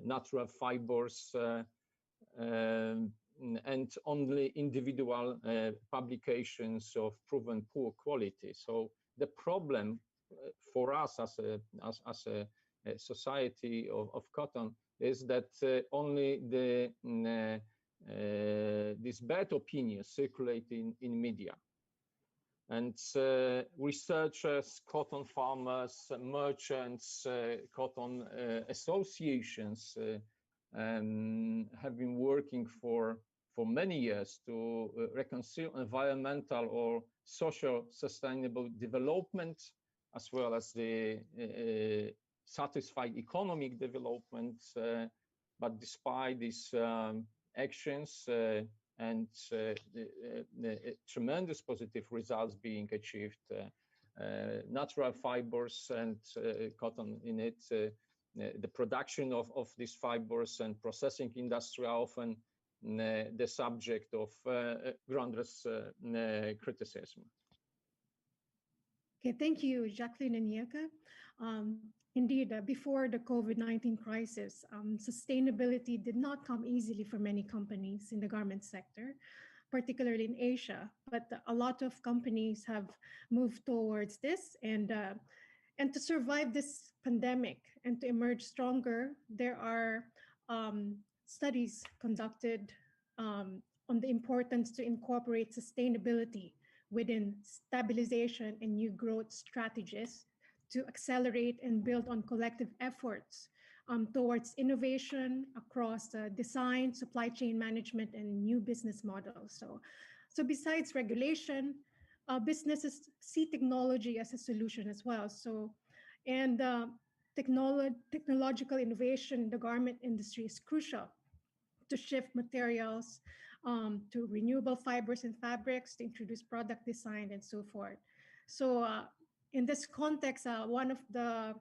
natural fibers, and only individual publications of proven poor quality. So the problem for us as a society of cotton is that only these bad opinions circulate in media. And researchers, cotton farmers, merchants, cotton associations have been working for many years to reconcile environmental or social sustainable development, as well as the satisfied economic development. But despite these actions and tremendous positive results being achieved, natural fibers and cotton in it, the production of these fibers and processing industry are often the subject of groundless criticism. Okay, thank you, Jacqueline and Yeka. Indeed, before the COVID-19 crisis, sustainability did not come easily for many companies in the garment sector, particularly in Asia. But a lot of companies have moved towards this, and And to survive this pandemic and to emerge stronger, there are studies conducted on the importance to incorporate sustainability within stabilization and new growth strategies to accelerate and build on collective efforts towards innovation across design, supply chain management, and new business models. So besides regulation, businesses see technology as a solution as well. And technological innovation in the garment industry is crucial to shift materials to renewable fibers and fabrics, to introduce product design and so forth. So in this context, one of the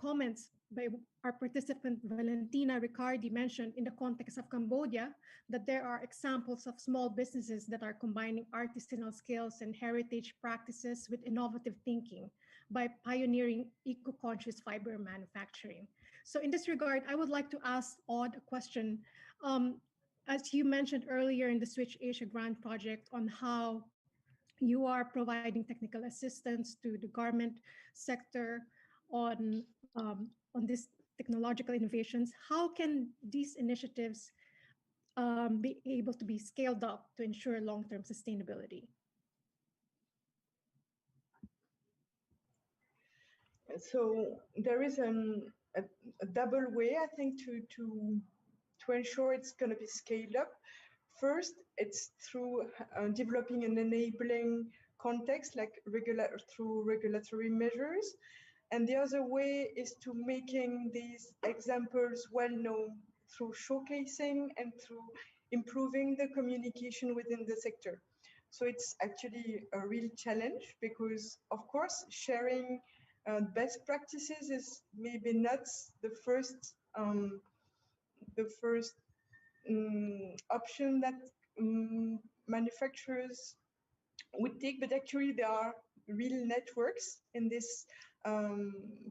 comments by our participant Valentina Riccardi mentioned in the context of Cambodia that there are examples of small businesses that are combining artisanal skills and heritage practices with innovative thinking by pioneering eco-conscious fiber manufacturing. So in this regard, I would like to ask Odd a question. Um, as you mentioned earlier in the Switch Asia Grant project on how you are providing technical assistance to the garment sector on these technological innovations, how can these initiatives be able to be scaled up to ensure long-term sustainability? So there is a double way, I think, to ensure it's going to be scaled up. First, it's through developing an enabling context, like through regulatory measures. And the other way is to making these examples well known through showcasing and through improving the communication within the sector. So it's actually a real challenge because, of course, sharing best practices is maybe not the first option that manufacturers would take, but actually there are real networks in this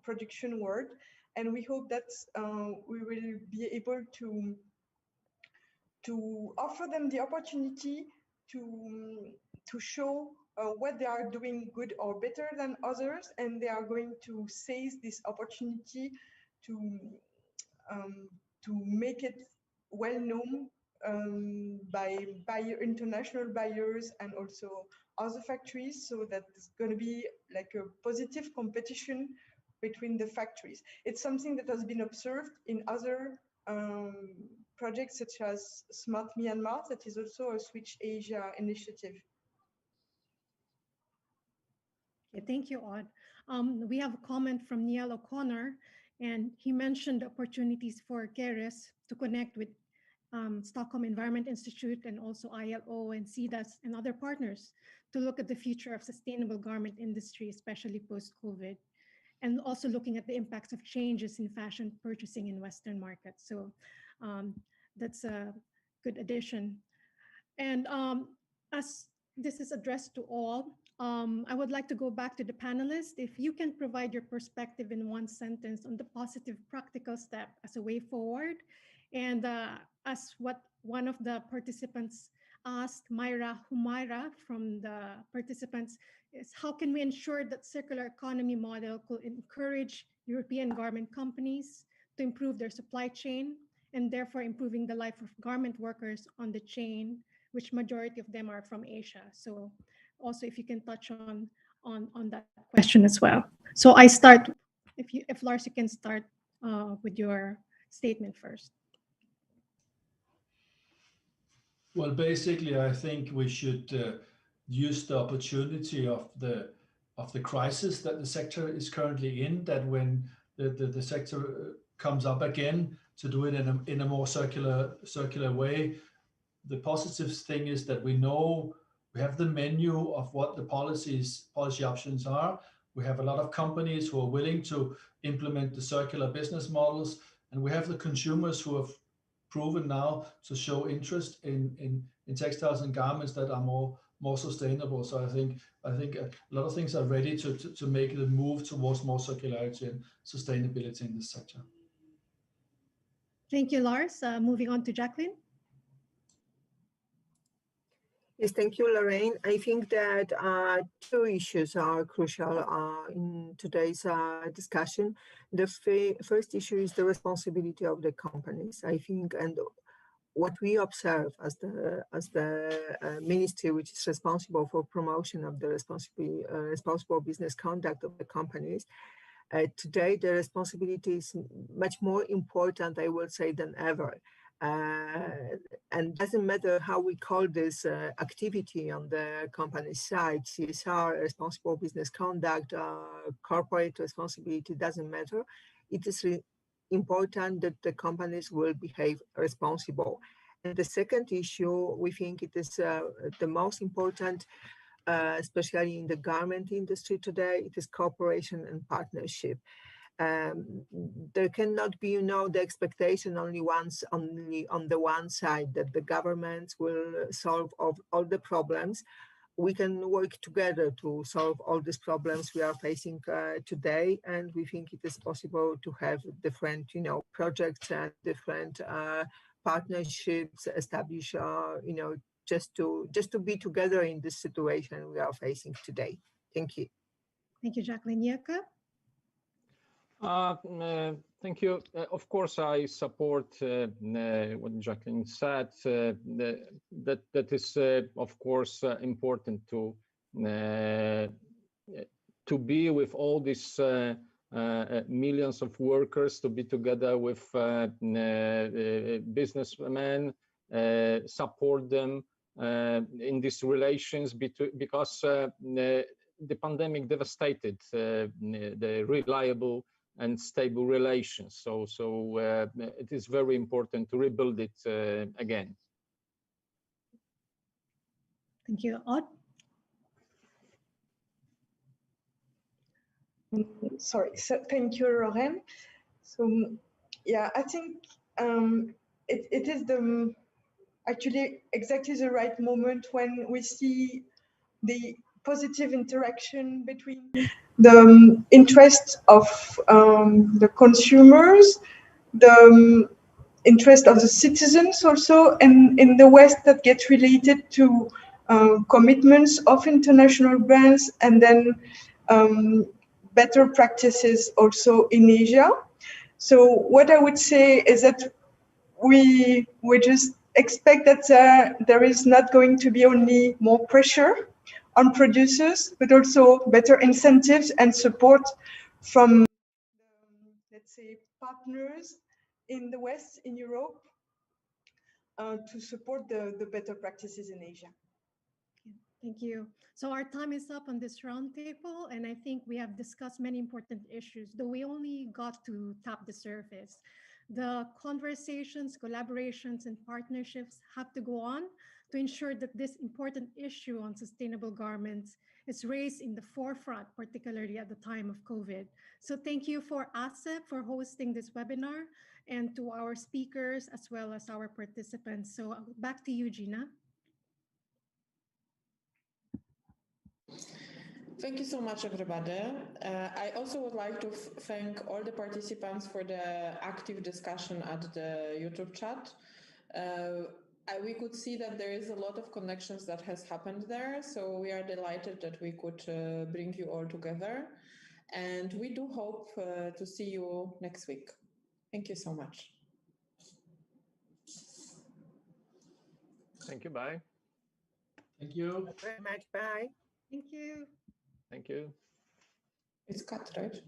production world, and we hope that we will be able to offer them the opportunity to show what they are doing good or better than others, and they are going to seize this opportunity to um, to make it well known by international buyers and also other factories, so that it's going to be like a positive competition between the factories. It's something that has been observed in other projects such as Smart Myanmar, that is also a Switch Asia initiative. Okay, thank you, Odd. We have a comment from Neil O'Connor, and he mentioned opportunities for CARES to connect with Stockholm Environment Institute and also ILO and CDAS and other partners to look at the future of sustainable garment industry, especially post-COVID, and also looking at the impacts of changes in fashion purchasing in Western markets. So that's a good addition. And as this is addressed to all, I would like to go back to the panelists. If you can provide your perspective in one sentence on the positive practical step as a way forward. And as what one of the participants asked, Myra Humaira from the participants, is how can we ensure that circular economy model could encourage European garment companies to improve their supply chain and therefore improving the life of garment workers on the chain, which majority of them are from Asia. So also if you can touch on that question as well. So I start, if Lars, you can start with your statement first. Well, basically, I think we should use the opportunity of the crisis that the sector is currently in, that when the sector comes up again, to do it in a more circular way. The positive thing is that we know we have the menu of what the policy options are. We have a lot of companies who are willing to implement the circular business models, and we have the consumers who have proven now to show interest in textiles and garments that are more sustainable. So I think a lot of things are ready to make the move towards more circularity and sustainability in this sector. Thank you, Lars. Moving on to Jacqueline. Yes, thank you, Loraine. I think that two issues are crucial in today's discussion. The first issue is the responsibility of the companies, I think, and what we observe as the ministry, which is responsible for promotion of the responsible business conduct of the companies. Today, the responsibility is much more important, I would say, than ever. And doesn't matter how we call this activity on the company side, CSR, responsible business conduct, corporate responsibility, doesn't matter. It is important that the companies will behave responsible. And the second issue, we think it is the most important, especially in the garment industry today, it is cooperation and partnership. There cannot be, the expectation only on the one side that the governments will solve all the problems. We can work together to solve all these problems we are facing today, and we think it is possible to have different, projects and different partnerships established, just to be together in this situation we are facing today. Thank you. Thank you, Jacqueline. Jakob? Thank you. Of course, I support what Jacqueline said. That is, of course, important to be with all these millions of workers, to be together with businessmen, support them in these relations, because the pandemic devastated the reliable and stable relations. So it is very important to rebuild it again. Thank you. Odd? Sorry, so thank you, Loraine. So yeah, I think it is actually exactly the right moment when we see the positive interaction between the interest of the consumers, the interest of the citizens also, and in the West that gets related to commitments of international brands, and then better practices also in Asia. So what I would say is that we just expect that there is not going to be only more pressure on producers, but also better incentives and support from, let's say, partners in the West, in Europe, to support the better practices in Asia. Thank you. So our time is up on this roundtable, and I think we have discussed many important issues, though we only got to tap the surface. The conversations, collaborations, and partnerships have to go on to ensure that this important issue on sustainable garments is raised in the forefront, particularly at the time of COVID. So thank you for ASEP for hosting this webinar, and to our speakers as well as our participants. So back to you, Gina. Thank you so much, everybody. I also would like to thank all the participants for the active discussion at the YouTube chat. We could see that there is a lot of connections that has happened there, so we are delighted that we could bring you all together. And we do hope to see you next week. Thank you so much. Thank you. Bye. Thank you. Very much. Bye. Thank you. Thank you. It's cut, right?